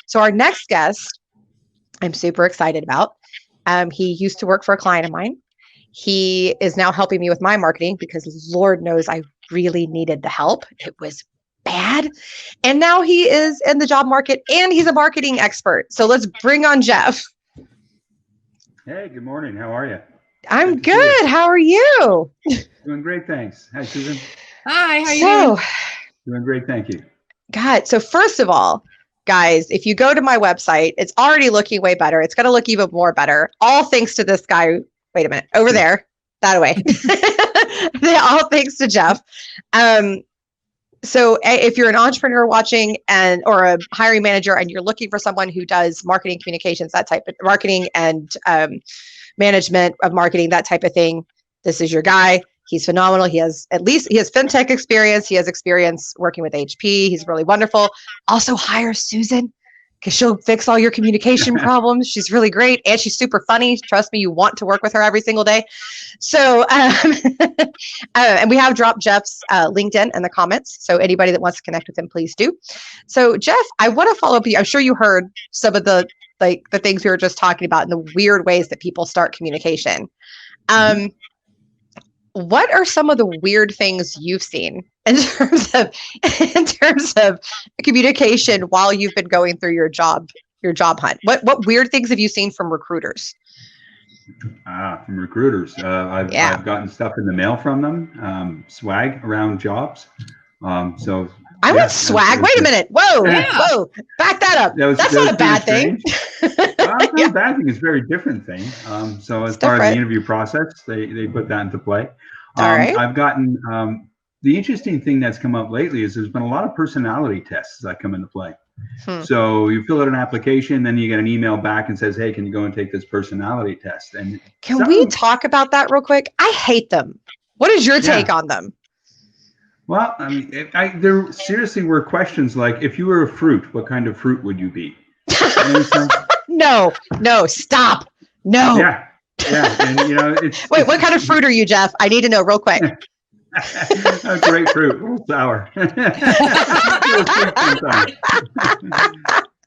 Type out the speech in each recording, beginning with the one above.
So our next guest, I'm super excited about. He used to work for a client of mine. He is now helping me with my marketing because Lord knows I really needed the help. It was bad. And now he is in the job market and he's a marketing expert. So let's bring on Geoff. Hey, good morning. How are you? I'm good. How are you? Doing great, thanks. Hi, Susan. Hi, how you doing? Doing great, thank you. God, so first of all, guys, if you go to my website, it's already looking way better. It's going to look even more better. All thanks to this guy. Wait a minute, over there, that way. All thanks to Geoff. So if you're an entrepreneur watching or a hiring manager and you're looking for someone who does marketing communications, that type of marketing and management of marketing, that type of thing, this is your guy. He's phenomenal. He has fintech experience. He has experience working with HP. He's really wonderful. Also hire Susan because she'll fix all your communication problems. She's really great. And she's super funny. Trust me, you want to work with her every single day. So, and we have dropped Geoff's LinkedIn in the comments. So anybody that wants to connect with him, please do. So Geoff, I want to follow up with you. I'm sure you heard some of the things we were just talking about and the weird ways that people start communication. What are some of the weird things you've seen in terms of communication while you've been going through your job hunt? What weird things have you seen from recruiters? From recruiters, I've gotten stuff in the mail from them, swag around jobs. Want swag. Wait a minute. Whoa, back that up. That's not a bad thing. It's not a bad thing. It's a very different thing. So as part of the interview process, they put that into play. All right. I've gotten the interesting thing that's come up lately is there's been a lot of personality tests that come into play. So you fill out an application, then you get an email back and says, hey, can you go and take this personality test? And can we talk about that real quick? I hate them. What is your take on them? Well, I mean, there seriously were questions like, if you were a fruit, what kind of fruit would you be? No, stop. No. Yeah. And it's wait, what kind of fruit are you, Geoff? I need to know real quick. A grapefruit, a little sour. That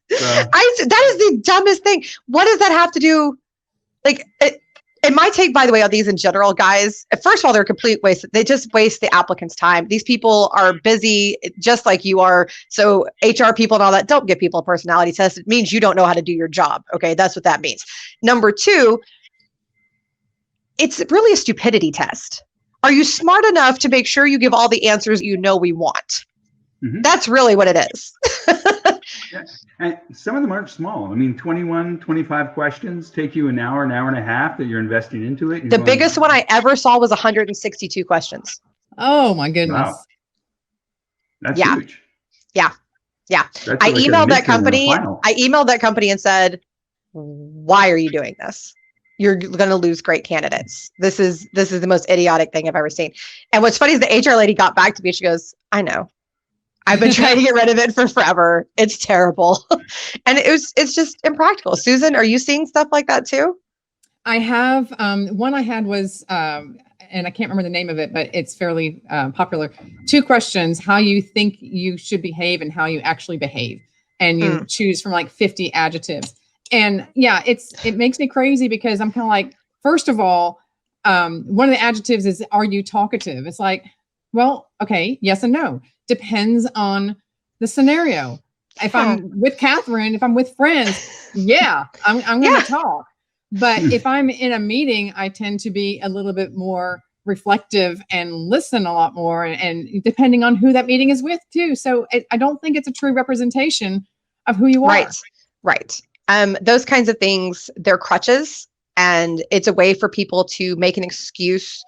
is the dumbest thing. What does that have to do? And my take, by the way, on these in general, guys, first of all, they're a complete waste. They just waste the applicant's time. These people are busy just like you are. So HR people and all that, don't give people a personality test. It means you don't know how to do your job. Okay, that's what that means. Number two, it's really a stupidity test. Are you smart enough to make sure you give all the answers you know we want? That's really what it is. And some of them aren't small. I mean, 21, 25 questions take you an hour and a half that you're investing into it. The biggest one I ever saw was 162 questions. Oh my goodness. Wow. That's huge. Yeah. I emailed that company and said, why are you doing this? You're going to lose great candidates. This is the most idiotic thing I've ever seen. And what's funny is the HR lady got back to me. She goes, I know. I've been trying to get rid of it for forever. It's terrible. And it's just impractical. Susan, are you seeing stuff like that too? I have. One I had was, and I can't remember the name of it, but it's fairly popular. 2 questions: how you think you should behave and how you actually behave. And you choose from like 50 adjectives. And yeah, it makes me crazy because I'm kind of like, first of all, one of the adjectives is, are you talkative? It's like, well, okay, yes and no. Depends on the scenario. If I'm with Catherine, if I'm with friends, I'm going to talk. But if I'm in a meeting, I tend to be a little bit more reflective and listen a lot more, and depending on who that meeting is with too. So I don't think it's a true representation of who you are. Right. Those kinds of things, they're crutches, and it's a way for people to make an excuse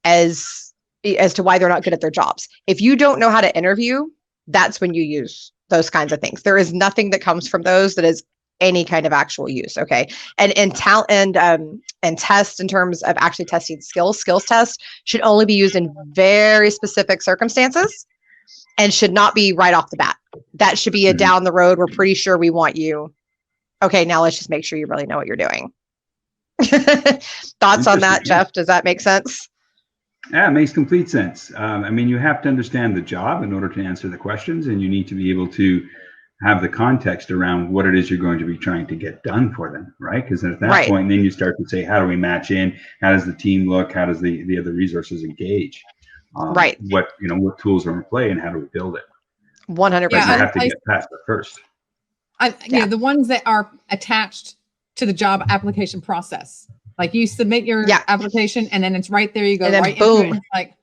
as to why they're not good at their jobs. If you don't know how to interview, that's when you use those kinds of things. There is nothing that comes from those that is any kind of actual use. Okay. And talent and tests in terms of actually testing skills tests should only be used in very specific circumstances and should not be right off the bat. That should be a down the road. We're pretty sure we want you. Okay. Now let's just make sure you really know what you're doing. Thoughts on that, Geoff? Does that make sense? Yeah, it makes complete sense. I mean, you have to understand the job in order to answer the questions, and you need to be able to have the context around what it is you're going to be trying to get done for them, right? Because at that point, then you start to say, how do we match in? How does the team look? How does the other resources engage? What tools are in play, and how do we build it? 100%. You have to get past it first. The ones that are attached to the job application process, like you submit your application, and then it's right there. You go, and then right boom, into it,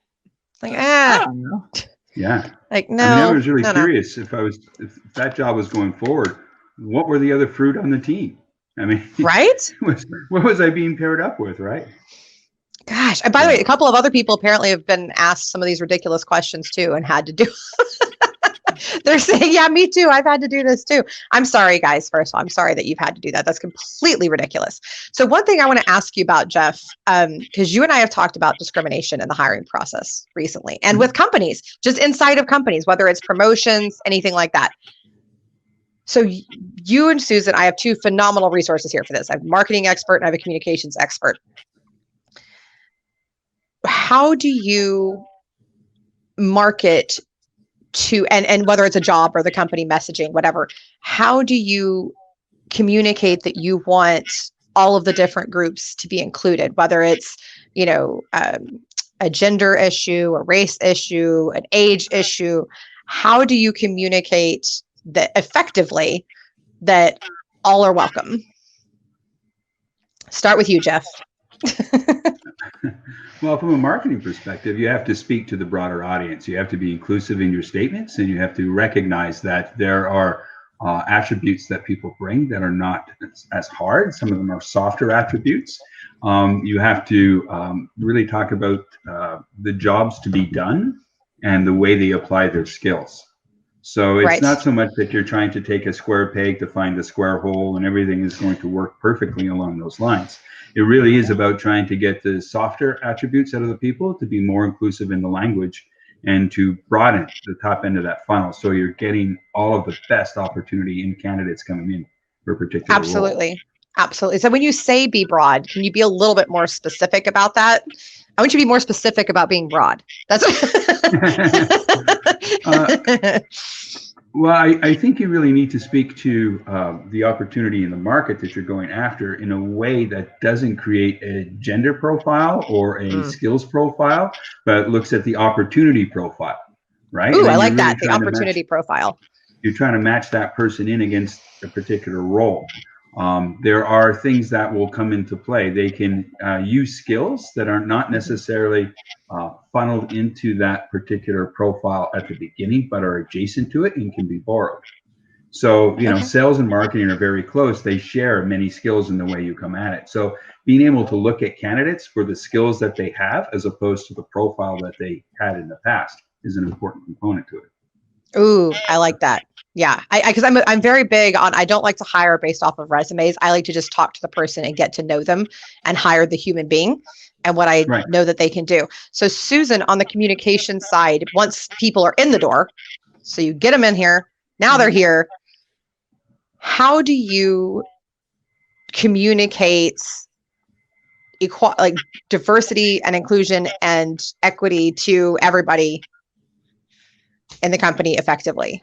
I don't know. Yeah. Like, no. I was really curious if that job was going forward, what were the other fruit on the team? I mean, right? What was I being paired up with, right? Gosh. And by the way, a couple of other people apparently have been asked some of these ridiculous questions too and had to do. They're saying, yeah, me too. I've had to do this too. I'm sorry, guys. First of all, I'm sorry that you've had to do that. That's completely ridiculous. So one thing I want to ask you about, Geoff, because you and I have talked about discrimination in the hiring process recently and with companies, just inside of companies, whether it's promotions, anything like that. So you and Susan, I have two phenomenal resources here for this. I have a marketing expert and I have a communications expert. How do you market to, and whether it's a job or the company messaging, whatever, how do you communicate that you want all of the different groups to be included, whether it's, a gender issue, a race issue, an age issue? How do you communicate that effectively that all are welcome? Start with you, Geoff. Well, from a marketing perspective, you have to speak to the broader audience. You have to be inclusive in your statements, and you have to recognize that there are attributes that people bring that are not as hard. Some of them are softer attributes. You have to really talk about the jobs to be done and the way they apply their skills. So it's not so much that you're trying to take a square peg to find a square hole and everything is going to work perfectly along those lines. It really is about trying to get the softer attributes out of the people, to be more inclusive in the language, and to broaden the top end of that funnel. So you're getting all of the best opportunity in candidates coming in for a particular role. Absolutely. So when you say be broad, can you be a little bit more specific about that? I want you to be more specific about being broad. That's Well, I think you really need to speak to the opportunity in the market that you're going after in a way that doesn't create a gender profile or a skills profile, but looks at the opportunity profile, right? Ooh, I like that, the opportunity profile. You're trying to match that person in against a particular role. There are things that will come into play. They can use skills that are not necessarily funneled into that particular profile at the beginning, but are adjacent to it and can be borrowed. So, sales and marketing are very close. They share many skills in the way you come at it. So being able to look at candidates for the skills that they have, as opposed to the profile that they had in the past, is an important component to it. Ooh, I like that. Yeah, because I'm very big on, I don't like to hire based off of resumes. I like to just talk to the person and get to know them and hire the human being and what I know that they can do. So Susan, on the communication side, once people are in the door, so you get them in here, now they're here. How do you communicate diversity and inclusion and equity to everybody in the company effectively?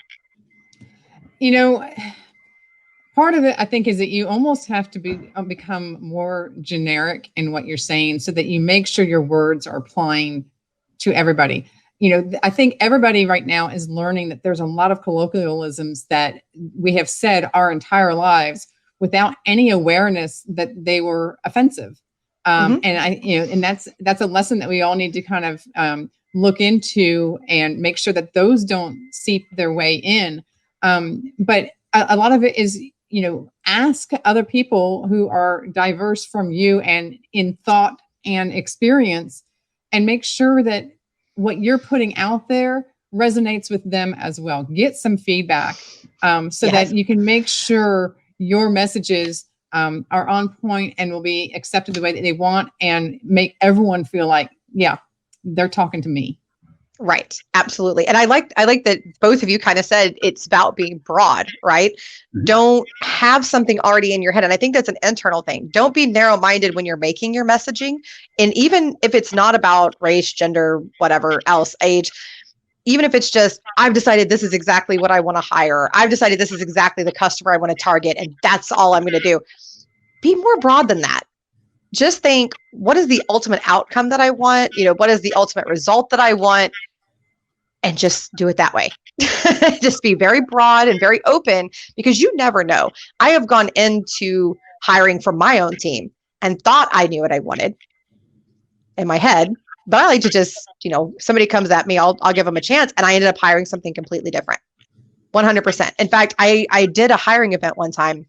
Part of it, I think, is that you almost have to become more generic in what you're saying so that you make sure your words are applying to everybody. I think everybody right now is learning that there's a lot of colloquialisms that we have said our entire lives without any awareness that they were offensive. And that's a lesson that we all need to kind of look into and make sure that those don't seep their way in. But a lot of it is, ask other people who are diverse from you and in thought and experience, and make sure that what you're putting out there resonates with them as well. Get some feedback so that you can make sure your messages are on point and will be accepted the way that they want, and make everyone feel like, yeah, they're talking to me. Right. Absolutely. And I like that both of you kind of said it's about being broad, right? Mm-hmm. Don't have something already in your head. And I think that's an internal thing. Don't be narrow-minded when you're making your messaging. And even if it's not about race, gender, whatever else, age, even if it's just, I've decided this is exactly what I want to hire. I've decided this is exactly the customer I want to target, and that's all I'm going to do. Be more broad than that. Just think, what is the ultimate outcome that I want? What is the ultimate result that I want? And just do it that way. Just be very broad and very open, because you never know. I have gone into hiring for my own team and thought I knew what I wanted in my head, but I like to just, somebody comes at me, I'll give them a chance. And I ended up hiring something completely different. 100%. In fact, I did a hiring event one time,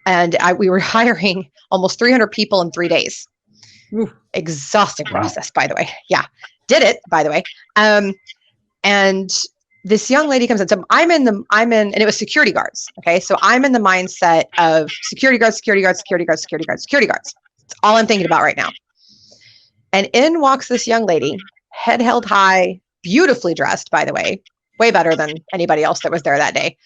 and we were hiring almost 300 people in 3 days. Ooh. Exhausting process, by the way. Yeah. Did it, by the way. And this young lady comes in. So I'm in, and it was security guards. Okay. So I'm in the mindset of security guards. That's all I'm thinking about right now. And in walks this young lady, head held high, beautifully dressed, by the way, way better than anybody else that was there that day.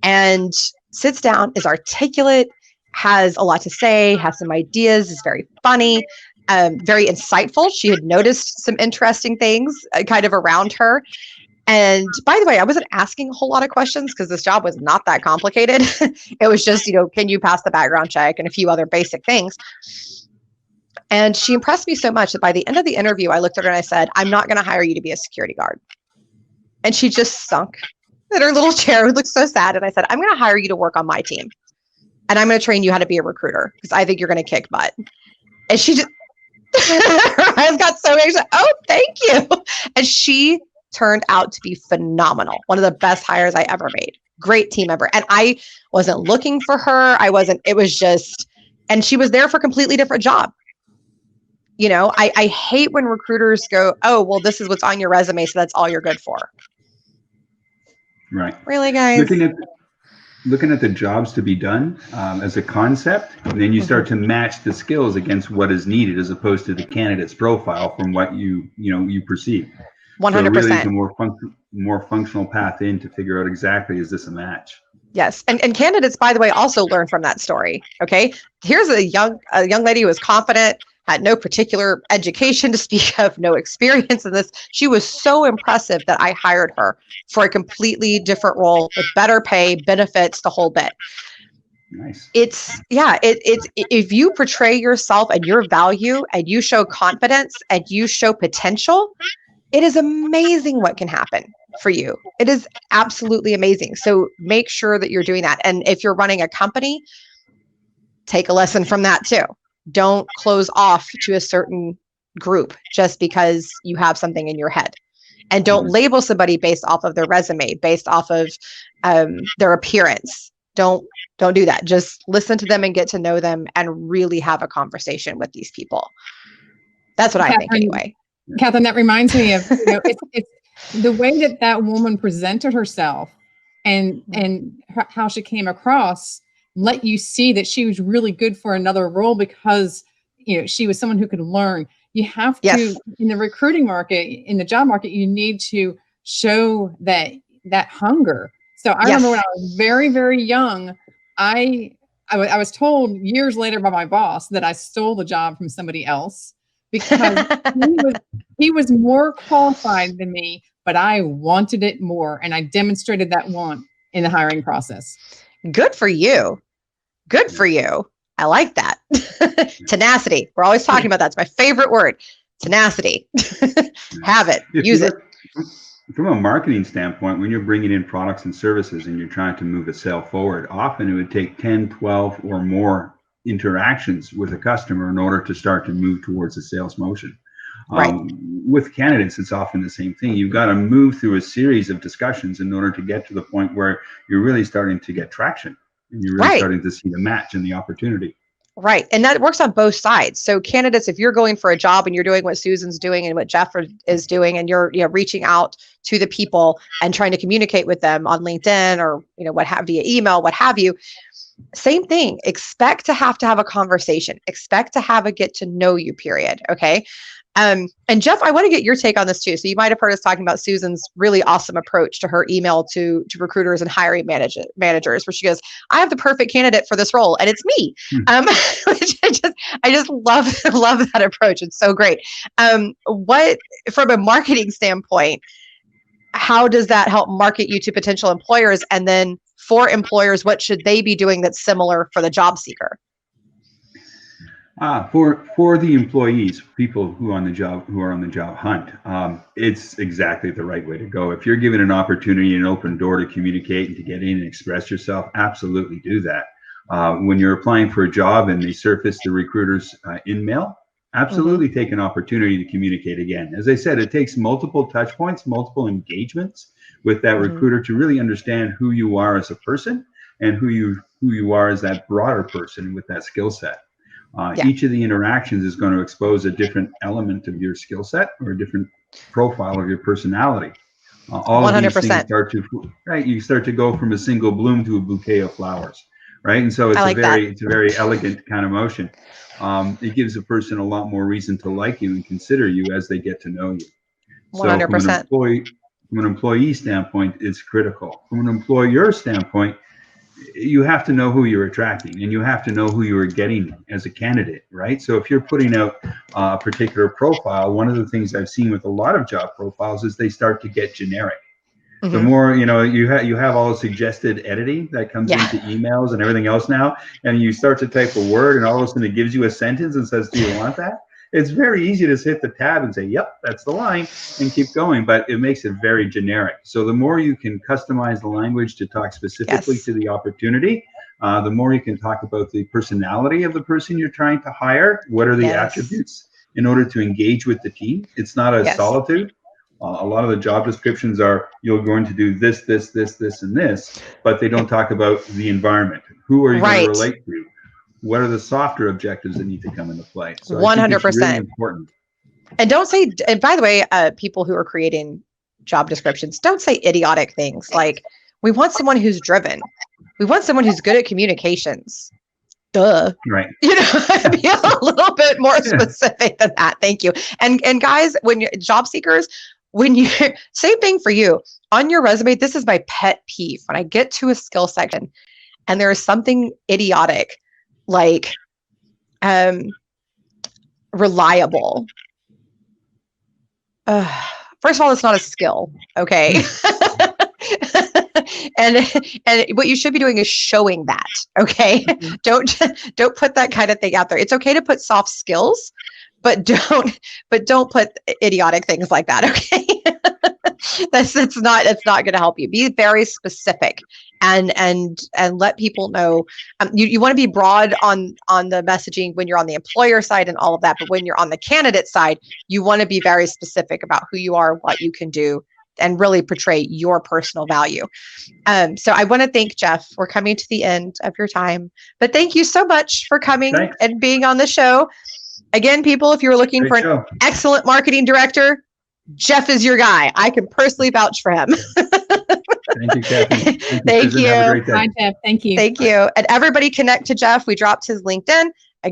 And sits down, is articulate, has a lot to say, has some ideas, is very funny, very insightful. She had noticed some interesting things kind of around her. And by the way, I wasn't asking a whole lot of questions because this job was not that complicated. It was just, can you pass the background check and a few other basic things. And she impressed me so much that by the end of the interview, I looked at her and I said, I'm not going to hire you to be a security guard. And she just sunk in her little chair, looked so sad. And I said, I'm going to hire you to work on my team. And I'm going to train you how to be a recruiter because I think you're going to kick butt. And she just, her eyes got so big. She said, oh, thank you. And she turned out to be phenomenal. One of the best hires I ever made. Great team member. And I wasn't looking for her. It was just, and she was there for a completely different job. I hate when recruiters go, oh, well, this is what's on your resume, so that's all you're good for. Right. Really, guys? Looking at the jobs to be done as a concept, and then you start to match the skills against what is needed as opposed to the candidate's profile from what you perceive. 100%. So really it's a more functional path in to figure out exactly, is this a match? Yes. And candidates, by the way, also learn from that story. Okay. Here's a young lady who was confident, had no particular education to speak of, no experience in this. She was so impressive that I hired her for a completely different role with better pay, benefits, the whole bit. Nice. It's if you portray yourself and your value and you show confidence and you show potential, it is amazing what can happen for you. It is absolutely amazing. So make sure that you're doing that. And if you're running a company, take a lesson from that too. Don't close off to a certain group just because you have something in your head. And don't label somebody based off of their resume, based off of their appearance. Don't do that. Just listen to them and get to know them and really have a conversation with these people. That's what I think anyway. Catherine, that reminds me of it's the way that woman presented herself and how she came across let you see that she was really good for another role because she was someone who could learn. You have to, in the recruiting market, in the job market, you need to show that hunger. So I remember when I was very, very young, I was told years later by my boss that I stole the job from somebody else because he was more qualified than me, but I wanted it more. And I demonstrated that want in the hiring process. Good for you. Good for you. I like that. Tenacity. We're always talking about that. It's my favorite word. Tenacity. Have it. Use it. From a marketing standpoint, when you're bringing in products and services and you're trying to move a sale forward, often it would take 10, 12 or more interactions with a customer in order to start to move towards a sales motion. Right. With candidates, it's often the same thing. You've got to move through a series of discussions in order to get to the point where you're really starting to get traction and you're really starting to see the match and the opportunity. Right. And that works on both sides. So candidates, if you're going for a job and you're doing what Susan's doing and what Geoff is doing, and you're reaching out to the people and trying to communicate with them on LinkedIn or via email, what have you, same thing. Expect to have a conversation. Expect to have a get to know you period. Okay. And Geoff, I want to get your take on this too. So you might have heard us talking about Susan's really awesome approach to her email to recruiters and hiring managers, where she goes, I have the perfect candidate for this role and it's me. Which I just love that approach. It's so great. What, from a marketing standpoint, how does that help market you to potential employers? And then for employers, what should they be doing that's similar for the job seeker? For the employees, people who are on the job hunt, it's exactly the right way to go. If you're given an opportunity, an open door to communicate and to get in and express yourself, absolutely do that. When you're applying for a job and they surface the recruiters in mail, absolutely take an opportunity to communicate again. As I said, it takes multiple touch points, multiple engagements with that recruiter to really understand who you are as a person and who you are as that broader person with that skill set. Each of the interactions is going to expose a different element of your skill set or a different profile of your personality. All 100%. Of these things you start to go from a single bloom to a bouquet of flowers, right? And so it's a very elegant kind of motion. It gives a person a lot more reason to like you and consider you as they get to know you. 100%. So from an employee standpoint, it's critical. From an employer standpoint, you have to know who you're attracting and you have to know who you're getting as a candidate, right? So if you're putting out a particular profile, one of the things I've seen with a lot of job profiles is they start to get generic. The more, you have all the suggested editing that comes into emails and everything else now, and you start to type a word and all of a sudden it gives you a sentence and says, do you want that? It's very easy to hit the tab and say, yep, that's the line, and keep going, but it makes it very generic. So the more you can customize the language to talk specifically to the opportunity, the more you can talk about the personality of the person you're trying to hire. What are the attributes in order to engage with the team? It's not a solitude. A lot of the job descriptions are, you're going to do this, this, this, this, and this, but they don't talk about the environment. Who are you going to relate to? What are the softer objectives that need to come into play? So 100%. It's really important. And don't say, and by the way, people who are creating job descriptions, don't say idiotic things like, we want someone who's driven. We want someone who's good at communications. Duh. Right. Be a little bit more specific than that. Thank you. And guys, when you're job seekers, same thing for you on your resume. This is my pet peeve. When I get to a skill section and there is something idiotic, like reliable. First of all, it's not a skill, okay? and what you should be doing is showing that, okay? Don't put that kind of thing out there. It's okay to put soft skills, but don't put idiotic things like that, okay? It's not going to help you. Be very specific and let people know. You want to be broad on the messaging when you're on the employer side and all of that, but when you're on the candidate side, you want to be very specific about who you are, what you can do, and really portray your personal value. So I want to thank Geoff. We're coming to the end of your time, but thank you so much for coming and being on the show. Again, people, if you're looking for an excellent marketing director, Geoff is your guy. I can personally vouch for him. Thank you, Kathy. Thank you. Bye, Geoff. Thank you. Thank you. And everybody connect to Geoff. We dropped his LinkedIn.